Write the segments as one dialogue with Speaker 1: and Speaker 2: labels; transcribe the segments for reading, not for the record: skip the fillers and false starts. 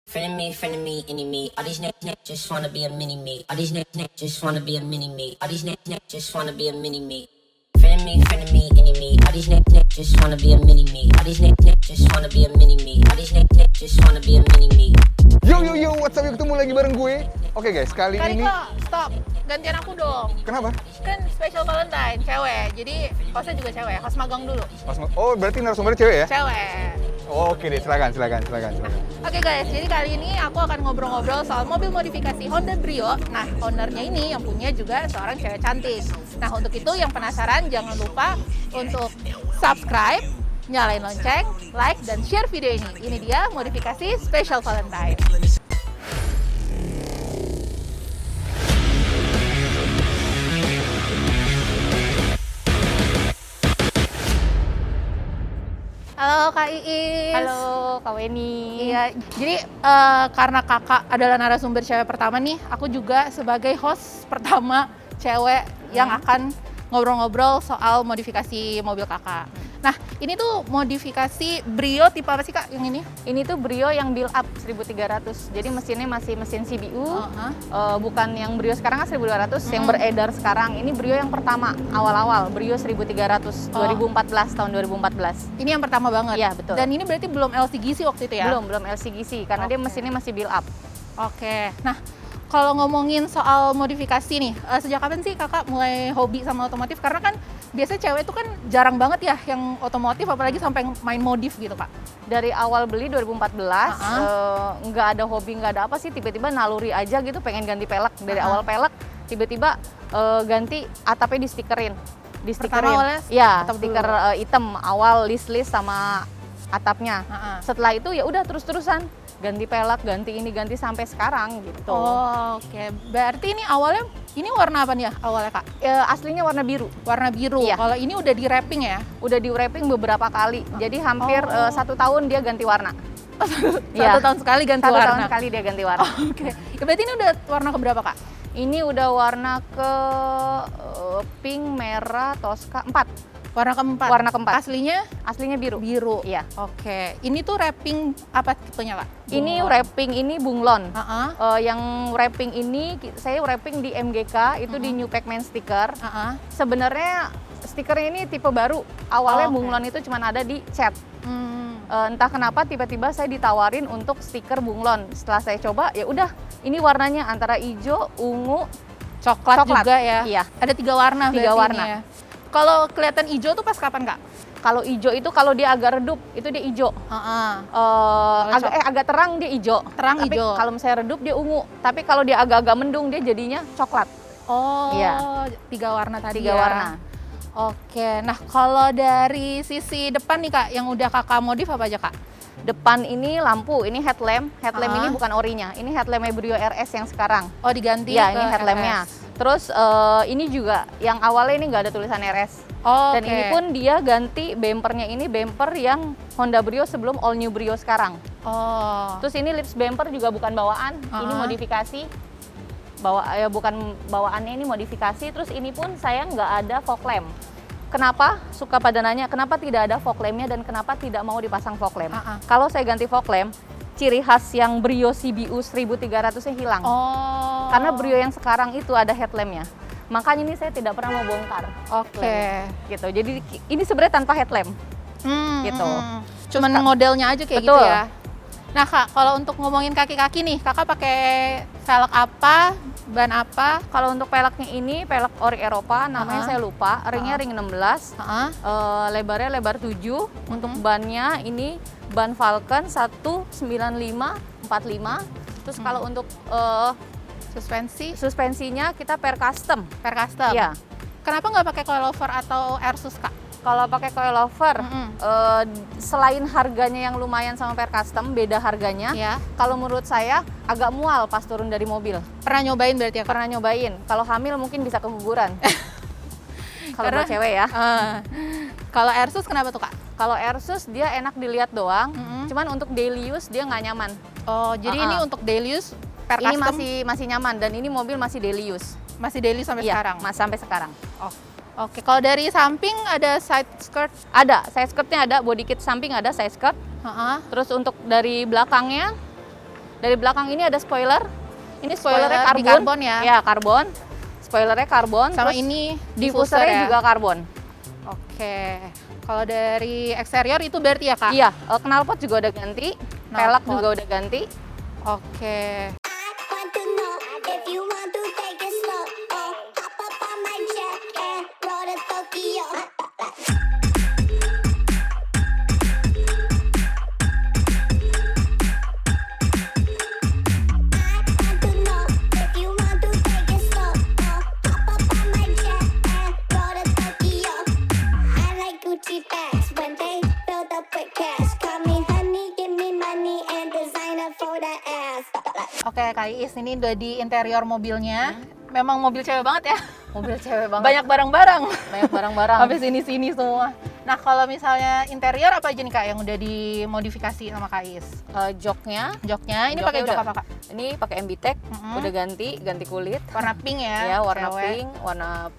Speaker 1: Friend of me, enemy. All these niggas just wanna be a mini me. All these niggas just wanna be a mini me. All these niggas just wanna be a mini me. Friend of me, enemy. All these niggas just wanna be a mini me. All these niggas just wanna be a mini me. All these niggas just wanna be a mini me.
Speaker 2: Yo, what's up? Yuk ketemu lagi bareng gue. Oke guys, kali ini...
Speaker 3: Kak, stop. Gantian aku dong.
Speaker 2: Kenapa?
Speaker 3: Kan special Valentine, cewek. Jadi hostnya juga cewek, host magang dulu.
Speaker 2: Oh, berarti narasumbernya cewek ya?
Speaker 3: Cewek.
Speaker 2: Oh, oke deh, silakan.
Speaker 3: Oke guys, jadi kali ini aku akan ngobrol-ngobrol soal mobil modifikasi Honda Brio. Nah, ownernya ini yang punya juga seorang cewek cantik. Nah, untuk itu yang penasaran jangan lupa untuk subscribe, nyalain lonceng, like, dan share video ini. Ini dia modifikasi Special Valentine. Halo Kak Iis.
Speaker 4: Halo Kak Weni.
Speaker 3: Iya, jadi karena kakak adalah narasumber cewek pertama nih, aku juga sebagai host pertama cewek yang akan ngobrol-ngobrol soal modifikasi mobil kakak. Nah, ini tuh modifikasi Brio tipe apa sih Kak yang ini?
Speaker 4: Ini tuh Brio yang build up 1300. Jadi mesinnya masih mesin CBU. Bukan yang Brio sekarang kan 1200 yang beredar sekarang. Ini Brio yang pertama awal-awal Brio 1300 2014 tahun 2014.
Speaker 3: Ini yang pertama banget.
Speaker 4: Iya, betul.
Speaker 3: Dan ini berarti belum LCGC waktu itu ya?
Speaker 4: Belum LCGC karena dia mesinnya masih build up.
Speaker 3: Oke. Nah, kalau ngomongin soal modifikasi nih, sejak kapan sih kakak mulai hobi sama otomotif? Karena kan biasanya cewek itu kan jarang banget ya yang otomotif, apalagi sampai main modif gitu kak.
Speaker 4: Dari awal beli 2014, nggak ada hobi, nggak ada apa sih, tiba-tiba naluri aja gitu pengen ganti pelek. Dari awal pelek, tiba-tiba ganti atapnya di-stikerin.
Speaker 3: Pertama awalnya
Speaker 4: ya,
Speaker 3: atap
Speaker 4: stiker hitam, awal list sama atapnya. Setelah itu ya udah terus-terusan. Ganti pelek, ganti ini, ganti sampai sekarang gitu.
Speaker 3: Oh, oke. Berarti ini awalnya, ini warna apa nih ya awalnya kak?
Speaker 4: Aslinya warna biru.
Speaker 3: Warna biru.
Speaker 4: Iya.
Speaker 3: Kalau ini udah di wrapping ya?
Speaker 4: Udah di wrapping beberapa kali. Jadi hampir 1 tahun dia ganti warna.
Speaker 3: Satu tahun sekali ganti warna?
Speaker 4: 1 tahun sekali dia ganti warna.
Speaker 3: Oke. Berarti ini udah warna keberapa kak?
Speaker 4: Ini udah warna ke pink, merah, toska, 4.
Speaker 3: Warna keempat? Warna keempat. Aslinya biru? Biru.
Speaker 4: Iya.
Speaker 3: Oke. Ini tuh wrapping apa tipenya kak?
Speaker 4: Ini wrapping, ini bunglon. Yang wrapping ini, saya wrapping di MGK, itu di New Pacman sticker. Sebenarnya stikernya ini tipe baru. Awalnya bunglon itu cuma ada di cat. Entah kenapa tiba-tiba saya ditawarin untuk stiker bunglon. Setelah saya coba, ya udah, ini warnanya antara hijau, ungu,
Speaker 3: coklat juga ya?
Speaker 4: Iya.
Speaker 3: Ada 3 warna.
Speaker 4: 3 warna.
Speaker 3: Ya. Kalau kelihatan hijau tuh pas kapan kak?
Speaker 4: Kalau hijau itu kalau dia agak redup itu dia hijau. Agak terang dia hijau.
Speaker 3: Tapi hijau.
Speaker 4: Kalau misalnya redup dia ungu. Tapi kalau dia agak-agak mendung dia jadinya coklat.
Speaker 3: Oh,
Speaker 4: iya.
Speaker 3: 3 warna tadi
Speaker 4: 3
Speaker 3: ya?
Speaker 4: warna.
Speaker 3: Oke, nah kalau dari sisi depan nih kak, yang udah kakak modif apa aja kak?
Speaker 4: Depan ini lampu, ini headlamp. Headlamp ini bukan orinya. Ini headlampnya Brio RS yang sekarang.
Speaker 3: Oh, diganti
Speaker 4: ya,
Speaker 3: ke
Speaker 4: ini headlampnya.
Speaker 3: RS.
Speaker 4: Terus ini juga yang awalnya ini nggak ada tulisan RS.
Speaker 3: Oh,
Speaker 4: dan ini pun dia ganti bumpernya, ini bumper yang Honda Brio sebelum all new Brio sekarang.
Speaker 3: Oh.
Speaker 4: Terus ini lips bumper juga bukan bawaan, ini modifikasi. Bukan bawaannya, ini modifikasi. Terus ini pun saya nggak ada fog lamp. Kenapa? Suka pada nanya, kenapa tidak ada fog lampnya dan kenapa tidak mau dipasang fog lamp? Kalau saya ganti fog lamp, ciri khas yang Brio CBU 1300-nya hilang. Karena Brio yang sekarang itu ada headlampnya. Makanya ini saya tidak pernah mau bongkar.
Speaker 3: Oke.
Speaker 4: Gitu. Jadi ini sebenarnya tanpa headlamp. Gitu.
Speaker 3: Cuman modelnya aja kayak
Speaker 4: betul.
Speaker 3: gitu ya. Nah kak, kalau untuk ngomongin kaki-kaki nih, kakak pakai velg apa, ban apa?
Speaker 4: Kalau untuk peleknya ini, pelek ori Eropa, namanya saya lupa. Ringnya ring 16, lebarnya lebar 7. Untuk bannya ini ban Falcon 195/45. Terus kalau untuk suspensinya kita per custom.
Speaker 3: Per custom?
Speaker 4: Iya.
Speaker 3: Kenapa nggak pakai coilover atau Airsus kak?
Speaker 4: Kalau pakai coilover, selain harganya yang lumayan sama per custom, beda harganya. Kalau menurut saya agak mual pas turun dari mobil.
Speaker 3: Pernah nyobain berarti ya?
Speaker 4: Pernah nyobain. Kalau hamil mungkin bisa keguguran. Kalau buat cewek ya.
Speaker 3: Kalau Airsus kenapa tuh kak?
Speaker 4: Kalau Airsus dia enak dilihat doang, cuman untuk daily use dia nggak nyaman.
Speaker 3: Oh, jadi ini untuk daily use per
Speaker 4: ini
Speaker 3: custom?
Speaker 4: masih nyaman dan ini mobil masih daily use.
Speaker 3: Masih daily sampai sekarang?
Speaker 4: Sampai sekarang.
Speaker 3: Oke, kalau dari samping ada side skirt?
Speaker 4: Ada, side skirtnya ada, body kit samping ada side skirt. Terus untuk dari belakangnya Dari belakang ini ada spoiler. Ini spoilernya
Speaker 3: Spoiler di karbon ya?
Speaker 4: Ya, karbon. Spoilernya karbon.
Speaker 3: Sama
Speaker 4: terus
Speaker 3: ini
Speaker 4: diffusernya
Speaker 3: ya?
Speaker 4: juga karbon.
Speaker 3: Oke. Kalau dari eksterior itu berarti ya, Kak?
Speaker 4: Iya, knalpot juga udah ganti, pelak
Speaker 3: Knalpot.
Speaker 4: juga udah ganti.
Speaker 3: Oke.
Speaker 5: Want to know if you want to take it slow. Oh, hop up on my jet and roll to Tokyo. I want to know if you want to take it slow. Oh, hop up on my jet and roll to Tokyo. I like Gucci bags when they filled up with cash. Call me honey, give me money and designer for the ass.
Speaker 3: Oke, Kak Iis, ini udah di interior mobilnya. Memang mobil cewek banget ya.
Speaker 4: Mobil cewek banget.
Speaker 3: Banyak barang-barang.
Speaker 4: Banyak barang-barang.
Speaker 3: Sampai sini-sini semua. Nah, kalau misalnya interior apa aja nih, Kak, yang udah dimodifikasi sama Kak Iis?
Speaker 4: Joknya,
Speaker 3: Joknya, ini pakai jok
Speaker 4: udah-
Speaker 3: apa, Kak?
Speaker 4: Ini pakai MBTEC,
Speaker 3: Mm-mm.
Speaker 4: udah ganti kulit.
Speaker 3: Warna pink ya?
Speaker 4: Ya, warna
Speaker 3: cewek.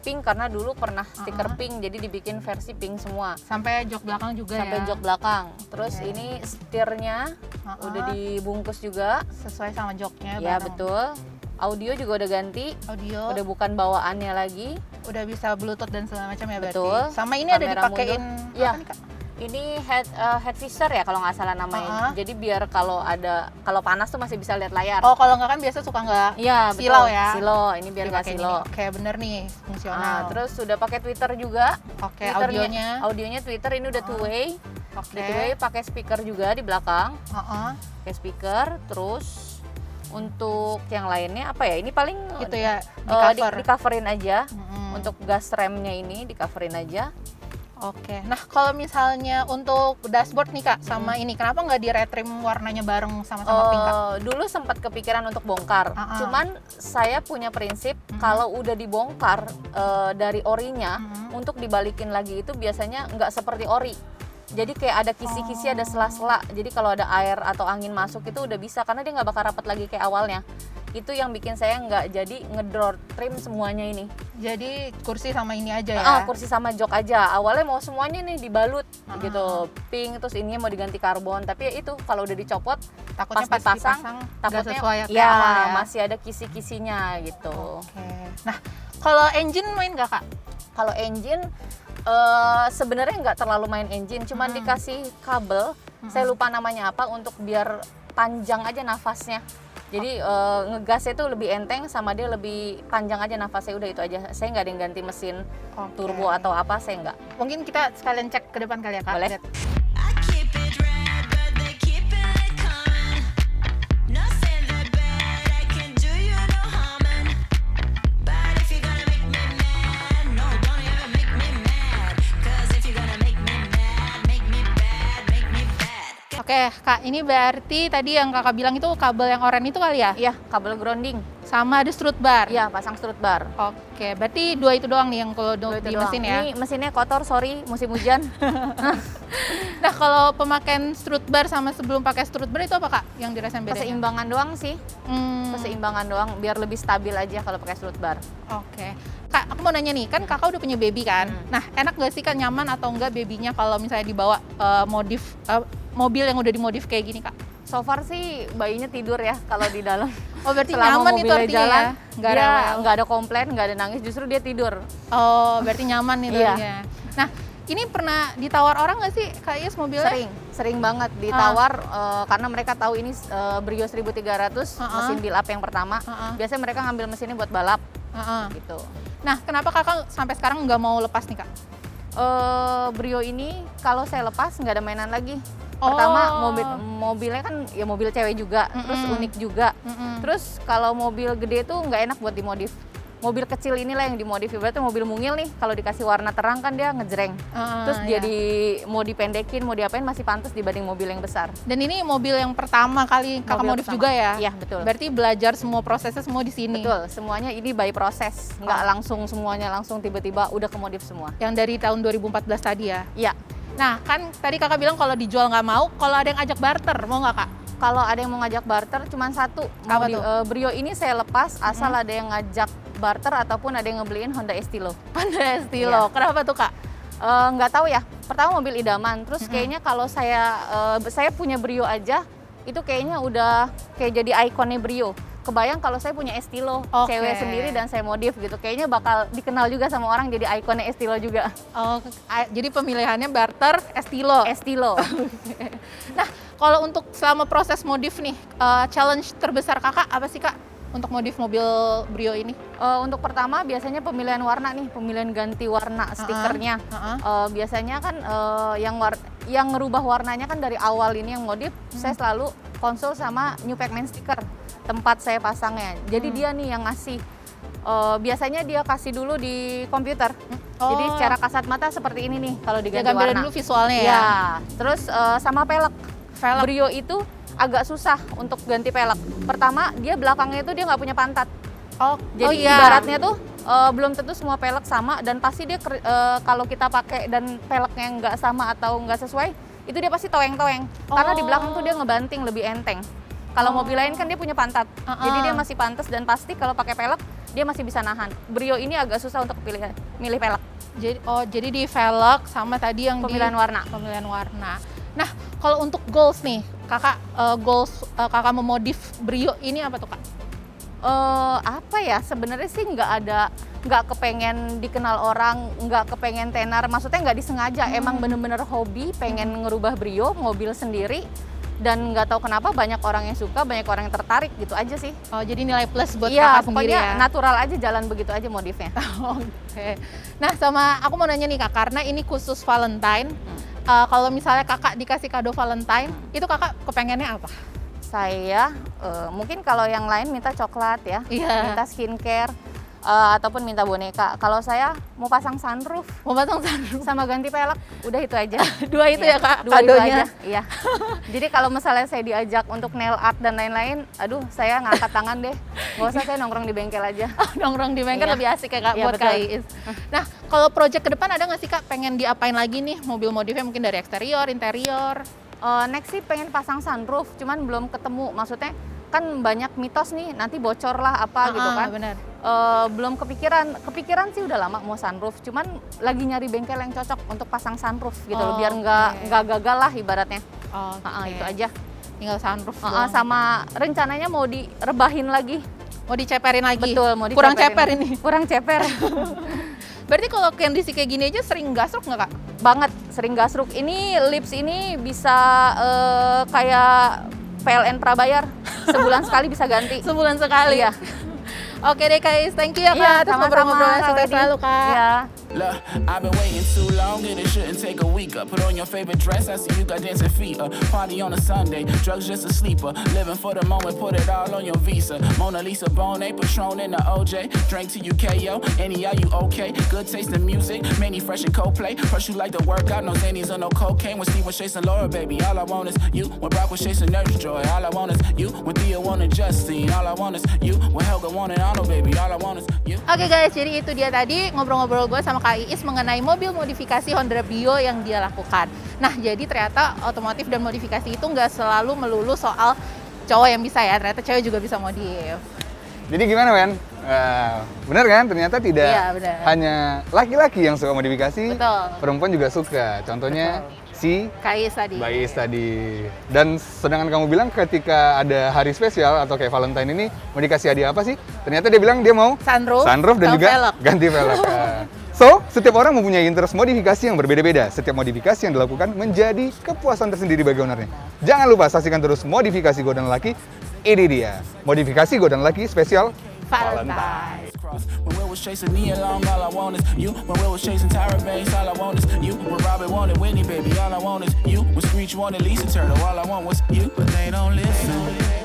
Speaker 4: pink karena dulu pernah stiker pink, jadi dibikin versi pink semua.
Speaker 3: Sampai jok belakang juga
Speaker 4: Sampai
Speaker 3: ya?
Speaker 4: jok belakang. Terus
Speaker 3: Oke.
Speaker 4: ini setirnya udah dibungkus juga.
Speaker 3: Sesuai sama joknya
Speaker 4: Ya,
Speaker 3: bareng.
Speaker 4: betul. Audio juga udah ganti,
Speaker 3: Audio,
Speaker 4: udah bukan bawaannya lagi.
Speaker 3: udah bisa bluetooth dan segala macam ya berarti?
Speaker 4: Betul.
Speaker 3: Sama ini ada
Speaker 4: Kamera
Speaker 3: dipakein
Speaker 4: mundur.
Speaker 3: apa
Speaker 4: Iya.
Speaker 3: nih, Kak?
Speaker 4: Ini head visor ya kalau nggak salah namanya. Jadi biar kalau panas tuh masih bisa lihat layar.
Speaker 3: Oh, kalau nggak kan biasa suka nggak
Speaker 4: Iya,
Speaker 3: silau
Speaker 4: betul.
Speaker 3: ya?
Speaker 4: Silo, ini biar nggak
Speaker 3: Dipakein
Speaker 4: silo.
Speaker 3: ini. Oke, bener nih, fungsional.
Speaker 4: Nah, terus sudah pakai Twitter juga.
Speaker 3: Oke,
Speaker 4: Twitternya-
Speaker 3: audionya.
Speaker 4: Audionya Twitter ini udah two way.
Speaker 3: Oke.
Speaker 4: Udah two way pakai speaker juga di belakang.
Speaker 3: Heeh.
Speaker 4: Pakai speaker. Terus untuk yang lainnya apa ya? Ini paling
Speaker 3: Gitu ya, di
Speaker 4: di
Speaker 3: cover.
Speaker 4: coverin aja.
Speaker 3: Mm-mm.
Speaker 4: Untuk gas remnya ini di coverin aja.
Speaker 3: Oke. Nah, kalau misalnya untuk dashboard nih, Kak, sama ini, kenapa nggak di retrim warnanya bareng sama-sama pink, Kak?
Speaker 4: Dulu sempat kepikiran untuk bongkar. Cuman saya punya prinsip kalau udah dibongkar dari orinya untuk dibalikin lagi itu biasanya nggak seperti ori. Jadi kayak ada kisi-kisi, ada sela-sela. Jadi kalau ada air atau angin masuk itu udah bisa karena dia nggak bakal rapat lagi kayak awalnya. Itu yang bikin saya nggak jadi ngedor trim semuanya ini.
Speaker 3: Jadi kursi sama ini aja ya?
Speaker 4: Kursi sama jok aja. Awalnya mau semuanya nih dibalut gitu, pink, terus ininya mau diganti karbon. Tapi ya itu kalau udah dicopot,
Speaker 3: Takutnya pas dipasang nggak
Speaker 4: takutnya
Speaker 3: sesuai kayak
Speaker 4: ya,
Speaker 3: awal ya?
Speaker 4: masih ada kisi-kisinya gitu.
Speaker 3: Oke. Nah, kalau engine main nggak, Kak?
Speaker 4: Kalau engine sebenarnya nggak terlalu main engine, cuman dikasih kabel. Saya lupa namanya apa untuk biar panjang aja nafasnya. Jadi ngegasnya itu lebih enteng sama dia lebih panjang aja nafasnya, udah itu aja. Saya nggak ada yang ganti mesin
Speaker 3: Oke.
Speaker 4: turbo atau apa, saya nggak.
Speaker 3: Mungkin kita sekalian cek ke depan kali ya, Kak?
Speaker 4: Boleh.
Speaker 3: Lihat.
Speaker 6: I keep it red, but they keep it coming. Nothing that bad, I can do you no harming. But if you're gonna make me mad, no, don't ever make me mad. 'Cause if you're gonna make me mad, make me bad, make me bad.
Speaker 3: Oke, Kak, ini berarti tadi yang Kakak bilang itu kabel yang oranye itu kali ya?
Speaker 4: Iya, kabel grounding.
Speaker 3: Sama ada strut bar?
Speaker 4: Iya, pasang strut bar.
Speaker 3: Oke, berarti dua itu doang nih yang kalau
Speaker 4: Itu
Speaker 3: di
Speaker 4: doang.
Speaker 3: mesin ya?
Speaker 4: Ini mesinnya kotor, sorry, musim hujan.
Speaker 3: Nah, kalau pemakaian strut bar sama sebelum pakai strut bar itu apa, Kak, yang dirasain bedanya?
Speaker 4: Keseimbangan doang sih,
Speaker 3: Hmm,
Speaker 4: keseimbangan doang, biar lebih stabil aja kalau pakai strut bar.
Speaker 3: Oke. Kak, aku mau nanya nih, kan Kakak udah punya baby kan? Nah, enak gak sih, Kak, nyaman atau enggak babynya kalau misalnya dibawa mobil yang udah dimodif kayak gini, Kak?
Speaker 4: So far sih bayinya tidur ya kalau di dalam.
Speaker 3: Oh, berarti
Speaker 4: Selama
Speaker 3: nyaman itu
Speaker 4: mobilnya
Speaker 3: artinya
Speaker 4: jalan,
Speaker 3: ya? Nggak
Speaker 4: dia
Speaker 3: rewel?
Speaker 4: nggak ada komplain, nggak ada nangis, justru dia tidur.
Speaker 3: Oh, berarti nyaman itu
Speaker 4: Iya.
Speaker 3: artinya. Nah, ini pernah ditawar orang nggak sih, Kak Iis, mobilnya?
Speaker 4: Sering banget ditawar karena mereka tahu ini Brio 1300 mesin build up yang pertama. Biasanya mereka ngambil mesinnya buat balap
Speaker 3: Heeh.
Speaker 4: gitu.
Speaker 3: Nah, kenapa Kakak sampai sekarang nggak mau lepas nih, Kak?
Speaker 4: Brio ini kalau saya lepas nggak ada mainan lagi.
Speaker 3: Oh.
Speaker 4: Pertama mobilnya kan ya mobil cewek juga, terus unik juga. Terus kalau mobil gede tuh nggak enak buat dimodif. Mobil kecil inilah yang dimodif, berarti mobil mungil nih kalau dikasih warna terang kan dia ngejreng. Terus dia
Speaker 3: iya.
Speaker 4: mau dipendekin, mau diapain masih pantas dibanding mobil yang besar.
Speaker 3: Dan ini mobil yang pertama kali Kakak
Speaker 4: Mobil
Speaker 3: modif
Speaker 4: pertama.
Speaker 3: juga ya?
Speaker 4: Iya, betul.
Speaker 3: Berarti belajar semua prosesnya semua di sini.
Speaker 4: Betul, semuanya ini by proses, nggak langsung semuanya langsung tiba-tiba udah kemodif semua.
Speaker 3: Yang dari tahun 2014 tadi ya?
Speaker 4: Iya,
Speaker 3: Nah, kan tadi Kakak bilang kalau dijual nggak mau, kalau ada yang ajak barter, mau nggak, Kak?
Speaker 4: kalau ada yang mau ngajak barter cuma satu.
Speaker 3: Apa
Speaker 4: Mau
Speaker 3: tuh?
Speaker 4: Brio ini saya lepas asal ada yang ngajak barter ataupun ada yang ngebeliin Honda Estilo.
Speaker 3: Honda Estilo.
Speaker 4: Iya.
Speaker 3: Kenapa tuh, Kak?
Speaker 4: Nggak tahu ya. Pertama mobil idaman, terus kayaknya kalau saya punya Brio aja itu kayaknya udah kayak jadi ikonnya Brio. Kebayang kalau saya punya Estilo,
Speaker 3: Oke.
Speaker 4: cewek sendiri dan saya modif gitu. Kayaknya bakal dikenal juga sama orang jadi ikonnya Estilo juga.
Speaker 3: Oh, jadi pemilihannya barter Estilo.
Speaker 4: Estilo.
Speaker 3: Nah, kalau untuk selama proses modif nih, challenge terbesar kakak apa sih kak untuk modif mobil Brio ini?
Speaker 4: Untuk pertama biasanya pemilihan warna nih, pemilihan ganti warna stikernya. Biasanya kan yang ngerubah warnanya kan dari awal ini yang modif, saya selalu konsul sama New Pacman stiker tempat saya pasangnya. Jadi dia nih yang ngasih. Biasanya dia kasih dulu di komputer. Jadi secara kasat mata seperti ini nih kalau diganti
Speaker 3: gambaran
Speaker 4: warna.
Speaker 3: dulu visualnya ya.
Speaker 4: Ya. Terus sama pelek. Brio itu agak susah untuk ganti pelek. Pertama, dia belakangnya itu dia nggak punya pantat. Jadi
Speaker 3: iya.
Speaker 4: ibaratnya tuh belum tentu semua pelek sama dan pasti dia kalau kita pakai dan peleknya nggak sama atau nggak sesuai, itu dia pasti toeng-toeng. Karena di belakang tuh dia ngebanting lebih enteng. Kalau mobil lain kan dia punya pantat, jadi dia masih pantas dan pasti kalau pakai pelek dia masih bisa nahan. Brio ini agak susah untuk milih pelek.
Speaker 3: Jadi di velg sama tadi yang
Speaker 4: Pemilihan warna.
Speaker 3: Pemilihan warna. Nah, kalau untuk goals nih, kakak kakak memodif Brio ini apa tuh kak?
Speaker 4: Apa ya, sebenarnya sih nggak kepengen dikenal orang, nggak kepengen tenar, maksudnya nggak disengaja, emang bener-bener hobi, pengen ngerubah Brio, mobil sendiri, dan nggak tahu kenapa banyak orang yang suka, banyak orang yang tertarik, gitu aja sih.
Speaker 3: Jadi nilai plus buat
Speaker 4: Iya,
Speaker 3: kakak sendiri
Speaker 4: pokoknya
Speaker 3: ya?
Speaker 4: natural aja, jalan begitu aja modifnya.
Speaker 3: Oke. Nah, sama aku mau nanya nih kak, karena ini khusus Valentine, kalau misalnya kakak dikasih kado Valentine, itu kakak kepengennya apa?
Speaker 4: Saya mungkin kalau yang lain minta coklat ya,
Speaker 3: Iya.
Speaker 4: minta skincare, ataupun minta boneka. Kalau saya mau pasang sunroof
Speaker 3: Mau pasang sunroof?
Speaker 4: sama ganti pelek, udah itu aja.
Speaker 3: Dua itu ya kak,
Speaker 4: Dua itu
Speaker 3: kadonya?
Speaker 4: aja, iya. Jadi kalau misalnya saya diajak untuk nail art dan lain-lain, aduh saya ngangkat tangan deh. Nggak usah, saya nongkrong di bengkel aja.
Speaker 3: Nongkrong di bengkel
Speaker 4: Iya.
Speaker 3: lebih asik ya kak
Speaker 4: Iya,
Speaker 3: buat
Speaker 4: betul.
Speaker 3: Kak Iis. Nah, kalau project ke depan ada nggak sih kak pengen diapain lagi nih mobil modifnya mungkin dari eksterior, interior?
Speaker 4: Next sih pengen pasang sunroof, cuman belum ketemu. Maksudnya kan banyak mitos nih, nanti bocor lah apa gitu kan.
Speaker 3: Benar.
Speaker 4: Belum kepikiran sih udah lama mau sunroof, cuman lagi nyari bengkel yang cocok untuk pasang sunroof gitu loh, biar nggak gagal lah ibaratnya. Itu aja.
Speaker 3: Tinggal sunroof doang.
Speaker 4: Sama rencananya mau direbahin lagi.
Speaker 3: Mau diceperin lagi?
Speaker 4: Betul, mau
Speaker 3: Kurang
Speaker 4: diceperin
Speaker 3: ceper
Speaker 4: lagi.
Speaker 3: ini?
Speaker 4: Kurang ceper.
Speaker 3: Berarti kalau kondisi kayak gini aja sering gasruk nggak kak?
Speaker 4: Banget, sering gasruk. Ini lips ini bisa kayak PLN prabayar, sebulan sekali bisa ganti.
Speaker 3: Sebulan sekali?
Speaker 4: Iya.
Speaker 3: Oke deh Kak Iis, thank you ya Kak.
Speaker 4: Iya,
Speaker 3: Atas
Speaker 4: sama-sama,
Speaker 3: ngobrol-ngobrolnya,
Speaker 4: Kak
Speaker 3: sukses
Speaker 4: Wedi.
Speaker 3: selalu Kak.
Speaker 4: Iya.
Speaker 7: Look, I've been waiting too long and it shouldn't take a week. Put on your favorite dress, I see you got dancing feet. Party on a Sunday, drugs just a sleeper. Living for the moment, put it all on your Visa. Mona Lisa, Bonet, Patron in the OJ. Drink to you KO, any are you okay? Good taste in music, many fresh and Coldplay. First you like to work out, no Xannies or no cocaine. When Steve was chasing Laura, baby, all I want is you. When Brock was chasing Nurse Joy, all I want is you. When Thea wanted Justine, all I want is you. When Helga wanted Arnold, baby, all I want is you.
Speaker 3: Oke guys, jadi itu dia tadi ngobrol-ngobrol gue sama Kak Iis mengenai mobil modifikasi Honda Brio yang dia lakukan. Nah, jadi ternyata otomotif dan modifikasi itu nggak selalu melulu soal cowok yang bisa ya, ternyata cewek juga bisa modif.
Speaker 2: Jadi gimana, Wen? Bener kan? Ternyata tidak
Speaker 3: Iya, bener.
Speaker 2: hanya laki-laki yang suka modifikasi,
Speaker 3: Betul.
Speaker 2: perempuan juga suka. Contohnya si
Speaker 3: Kak Iis tadi.
Speaker 2: Mbak Iis tadi. Dan sedangkan kamu bilang ketika ada hari spesial atau kayak Valentine ini mau dikasih hadiah apa sih? Ternyata dia bilang dia mau
Speaker 3: Sunroof
Speaker 2: dan
Speaker 3: sama
Speaker 2: juga
Speaker 3: velg.
Speaker 2: ganti velg. So, setiap orang mempunyai interest modifikasi yang berbeda-beda. Setiap modifikasi yang dilakukan menjadi kepuasan tersendiri bagi ownernya. Jangan lupa saksikan terus modifikasi Godan Laki. Ini dia, modifikasi Godan Laki spesial
Speaker 3: Valentine.
Speaker 7: When Will was chasing me along, all I want is you. When Will was chasing Tyra Banks, all I want is you. When Robin wanted Whitney, baby, all I want is you. When Screech wanted Lisa Turtle, all I want was you. But they don't listen.